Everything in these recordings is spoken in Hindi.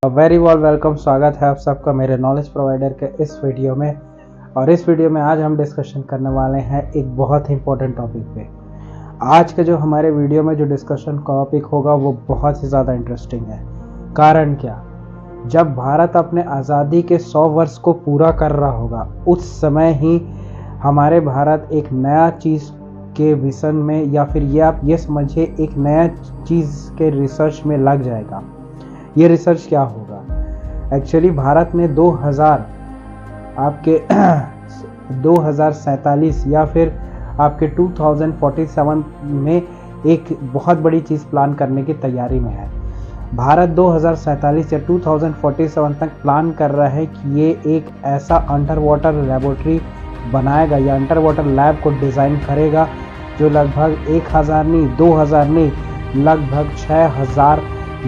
Very wall welcome. स्वागत है आप सबका मेरे नॉलेज प्रोवाइडर के इस वीडियो में। और इस वीडियो में आज हम डिस्कशन करने वाले हैं एक बहुत ही इंपॉर्टेंट टॉपिक पे। आज के जो हमारे वीडियो में जो डिस्कशन टॉपिक होगा वो बहुत ही ज़्यादा इंटरेस्टिंग है। कारण क्या, जब भारत अपने आज़ादी के 100 वर्ष को पूरा कर रहा होगा उस समय ही हमारे भारत एक नया चीज़ के विजन में, या फिर ये आप ये समझिए एक नया चीज़ के रिसर्च में लग जाएगा। ये रिसर्च क्या होगा? एक्चुअली भारत में 2047 या फिर आपके 2047 में एक बहुत बड़ी चीज़ प्लान करने की तैयारी में है। भारत 2047 या 2047 तक प्लान कर रहा है कि ये एक ऐसा अंडर वाटर लेबोरेटरी बनाएगा या अंडर वाटर लैब को डिज़ाइन करेगा जो लगभग 1000 नहीं 2000 नहीं लगभग 6000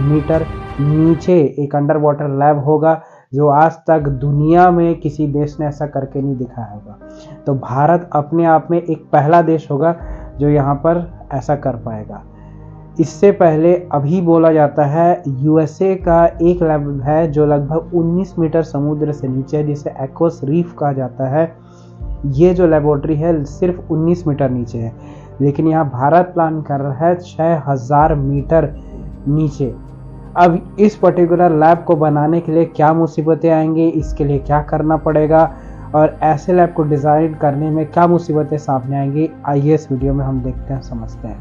मीटर नीचे एक अंडर वाटर लैब होगा, जो आज तक दुनिया में किसी देश ने ऐसा करके नहीं दिखाया होगा। तो भारत अपने आप में एक पहला देश होगा जो यहाँ पर ऐसा कर पाएगा। इससे पहले अभी बोला जाता है यूएसए का एक लैब है जो लगभग 19 मीटर समुद्र से नीचे है, जिसे एक्वस रीफ कहा जाता है। ये जो लेबोरेटरी है सिर्फ 19 मीटर नीचे है, लेकिन यहाँ भारत प्लान कर रहा है 6000 मीटर नीचे। अब इस पर्टिकुलर लैब को बनाने के लिए क्या मुसीबतें आएंगी, इसके लिए क्या करना पड़ेगा और ऐसे लैब को डिज़ाइन करने में क्या मुसीबतें सामने आएंगी, आइए इस वीडियो में हम देखते हैं, समझते हैं।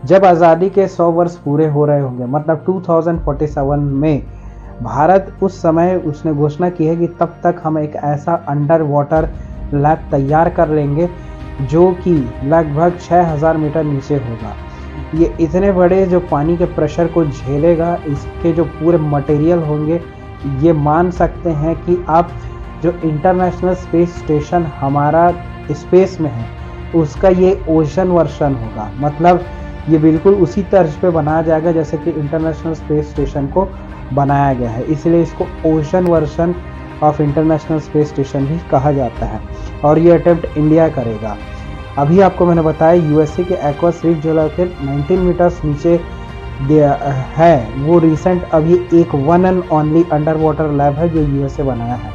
जब आज़ादी के 100 वर्ष पूरे हो रहे होंगे, मतलब 2047 में, भारत उस समय उसने घोषणा की है कि तब तक हम एक ऐसा अंडर वाटर लैब तैयार कर लेंगे जो कि लगभग 6000 मीटर नीचे होगा। ये इतने बड़े जो पानी के प्रेशर को झेलेगा, इसके जो पूरे मटेरियल होंगे, ये मान सकते हैं कि आप जो इंटरनेशनल स्पेस स्टेशन हमारा स्पेस में है उसका ये ओशन वर्जन होगा। मतलब ये बिल्कुल उसी तर्ज पे बनाया जाएगा जैसे कि इंटरनेशनल स्पेस स्टेशन को बनाया गया है, इसलिए इसको ocean version of international space station भी कहा जाता है। और ये अटेम्प्ट इंडिया करेगा। अभी आपको मैंने बताया यूएसए के एक्वस रीफ जो लगभग 19 मीटर्स नीचे है, वो रिसेंट अभी एक one and only under water lab है जो यूएसए बनाया है।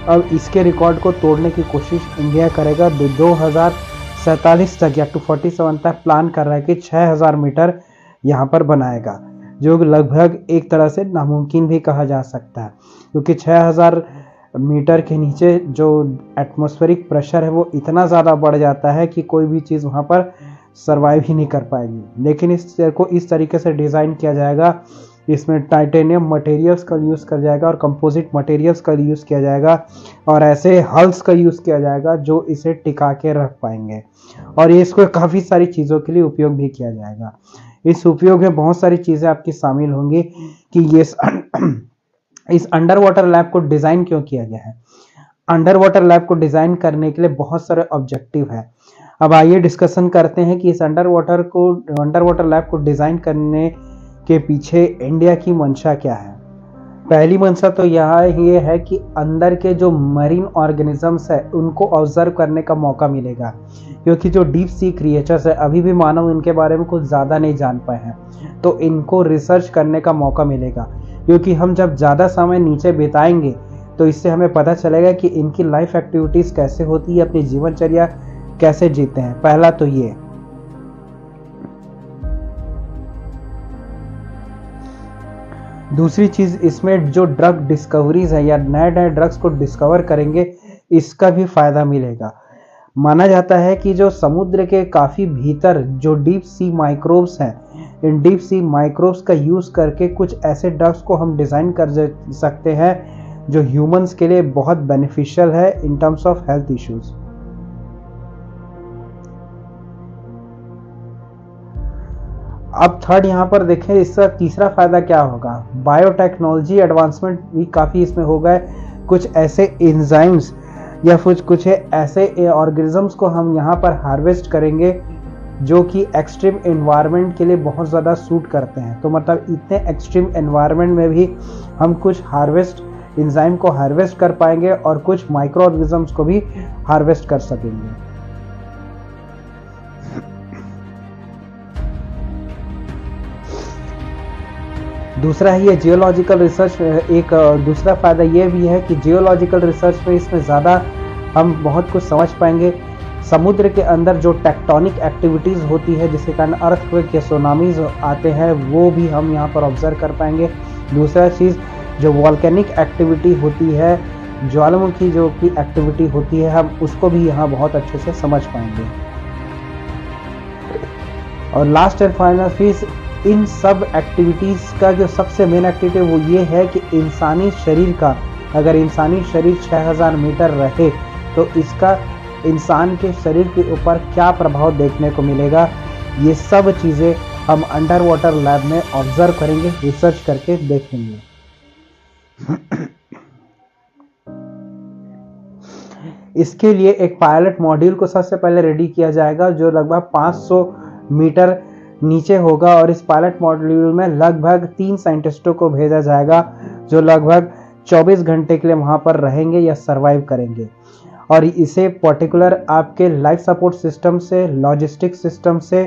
अब इसके रिकॉर्ड को तोड़ने की कोशिश इंडिया करेगा। 2047 तक या 247 तक प्लान कर रहा है कि 6000 मीटर यहाँ पर बनाएगा, जो लगभग एक तरह से नामुमकिन भी कहा जा सकता है, क्योंकि 6000 मीटर के नीचे जो एटमॉस्फेरिक प्रेशर है वो इतना ज़्यादा बढ़ जाता है कि कोई भी चीज़ वहाँ पर सर्वाइव ही नहीं कर पाएगी। लेकिन इसको इस तरीके से डिज़ाइन किया जाएगा, इसमें टाइटेनियम मटेरियल्स का यूज़ किया जाएगा और कंपोजिट मटेरियल्स का यूज़ किया जाएगा और ऐसे हल्स का यूज़ किया जाएगा जो इसे टिका के रख पाएंगे। और ये इसको काफ़ी सारी चीज़ों के लिए उपयोग भी किया जाएगा। इस उपयोग में बहुत सारी चीज़ें आपकी शामिल होंगी कि ये इस अंडर वाटर लैब को डिज़ाइन क्यों किया गया है। अंडर वाटर लैब को डिज़ाइन करने के लिए बहुत सारे ऑब्जेक्टिव है। अब आइए डिस्कशन करते हैं कि इस अंडर वाटर लैब को डिज़ाइन करने के पीछे इंडिया की मंशा क्या है। पहली मंशा तो ये है कि अंदर के जो मरीन ऑर्गेनिजम्स है उनको ऑब्जर्व करने का मौका मिलेगा, क्योंकि जो डीप सी क्रिएचर्स है अभी भी मानव इनके बारे में कुछ ज़्यादा नहीं जान पाए हैं, तो इनको रिसर्च करने का मौका मिलेगा। क्योंकि हम जब ज़्यादा समय नीचे बिताएंगे तो इससे हमें पता चलेगा कि इनकी लाइफ एक्टिविटीज़ कैसे होती है, अपनी जीवनचर्या कैसे जीते हैं। पहला तो ये। दूसरी चीज़, इसमें जो ड्रग डिस्कवरीज है या नए नए ड्रग्स को डिस्कवर करेंगे, इसका भी फ़ायदा मिलेगा। माना जाता है कि जो समुद्र के काफ़ी भीतर जो डीप सी माइक्रोब्स हैं, इन डीप सी माइक्रोब्स का यूज़ करके कुछ ऐसे ड्रग्स को हम डिज़ाइन कर सकते हैं जो ह्यूमंस के लिए बहुत बेनिफिशियल है in terms of health issues. अब थर्ड यहाँ पर देखें, इसका तीसरा फायदा क्या होगा। बायोटेक्नोलॉजी एडवांसमेंट भी काफ़ी इसमें होगा। कुछ ऐसे एंजाइम्स या कुछ ऐसे ऑर्गेनिजम्स को हम यहाँ पर हार्वेस्ट करेंगे जो कि एक्सट्रीम एनवायरनमेंट के लिए बहुत ज़्यादा सूट करते हैं। तो मतलब इतने एक्सट्रीम एनवायरनमेंट में भी हम कुछ एंजाइम को हार्वेस्ट कर पाएंगे और कुछ माइक्रो ऑर्गेनिजम्स को भी हार्वेस्ट कर सकेंगे। दूसरा है ये जियोलॉजिकल रिसर्च। एक दूसरा फ़ायदा ये भी है कि जियोलॉजिकल रिसर्च में इसमें ज़्यादा हम बहुत कुछ समझ पाएंगे। समुद्र के अंदर जो टेक्टोनिक एक्टिविटीज़ होती है जिसके कारण अर्थक्वेक या सुनामीज आते हैं वो भी हम यहाँ पर ऑब्जर्व कर पाएंगे। दूसरा चीज़ जो वॉल्केनिक एक्टिविटी होती है, ज्वालामुखी जो की एक्टिविटी होती है, हम उसको भी यहाँ बहुत अच्छे से समझ पाएंगे। और लास्ट एंड फाइनल चीज़, इन सब एक्टिविटीज़ का जो सबसे मेन एक्टिविटी वो ये है कि इंसानी शरीर का, अगर इंसानी शरीर 6000 मीटर रहे तो इसका इंसान के शरीर के ऊपर क्या प्रभाव देखने को मिलेगा, ये सब चीज़ें हम अंडर वाटर लैब में ऑब्जर्व करेंगे, रिसर्च करके देखेंगे। इसके लिए एक पायलट मॉड्यूल को सबसे पहले रेडी किया जाएगा जो लगभग 500 मीटर नीचे होगा, और इस पायलट मॉड्यूल में लगभग 3 साइंटिस्टों को भेजा जाएगा जो लगभग 24 घंटे के लिए वहां पर रहेंगे या सरवाइव करेंगे। और इसे पर्टिकुलर आपके लाइफ सपोर्ट सिस्टम से, लॉजिस्टिक सिस्टम से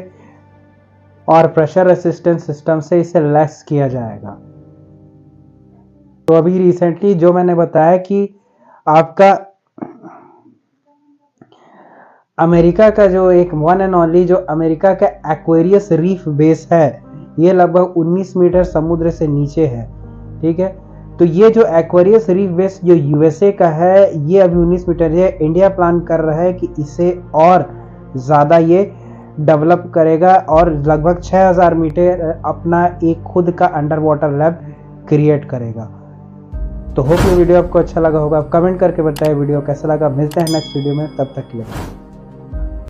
और प्रेशर रेसिस्टेंस सिस्टम से इसे लैस किया जाएगा। तो अभी रिसेंटली जो मैंने बताया कि आपका अमेरिका का जो एक वन एंड ओनली जो अमेरिका का एक्वेरियस रीफ बेस है, ये लगभग 19 मीटर समुद्र से नीचे है। ठीक है, तो ये जो एक्वेरियस रीफ बेस जो यूएसए का है, ये अभी 19 मीटर है। इंडिया प्लान कर रहा है कि इसे और ज़्यादा ये डेवलप करेगा और लगभग 6000 मीटर अपना एक खुद का अंडर वाटर लैब क्रिएट करेगा। तो होप ये वीडियो आपको अच्छा लगा होगा। आप कमेंट करके बताएं वीडियो कैसा लगा। मिलते हैं नेक्स्ट वीडियो में, तब तक के लिए।